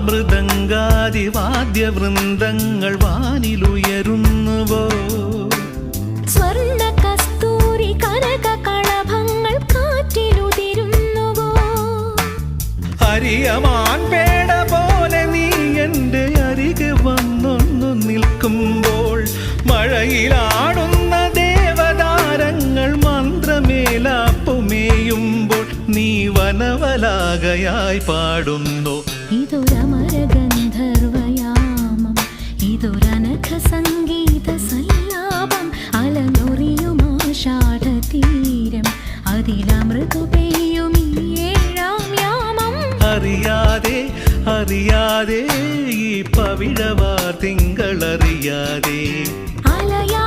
മൃദംഗാദിവാദ്യവൃന്ദങ്ങൾ വാനിലുയരുന്നുവോ സ്വർണ്ണ കസ്തൂരി കനക കളഭങ്ങൾ കാറ്റിലുതിരുന്നുവോ ഹരിയമാൻ പേട പോലെ നീ എൻ്റെ അരികെ വന്നൊന്നു നിൽക്കുമ്പോൾ മഴയിലാടുന്ന ദേവതാരങ്ങൾ മന്ത്രമേലാപ്പുമേയുമ്പോൾ നീ വനവലാകയായി പാടുന്നു ഇതൊരമരഗന്ധർവയാമം ഇതൊരനഘ സംഗീത സല്ലാപം അലനൊറിയുമാഷാഢതീരം അതിലമൃതു പെയ്യും ഈ ഏഴാം യാമം അറിയാതെ അറിയാതെ ഈ പവിഴവാർ തിങ്കളറിയാതെ അലയാ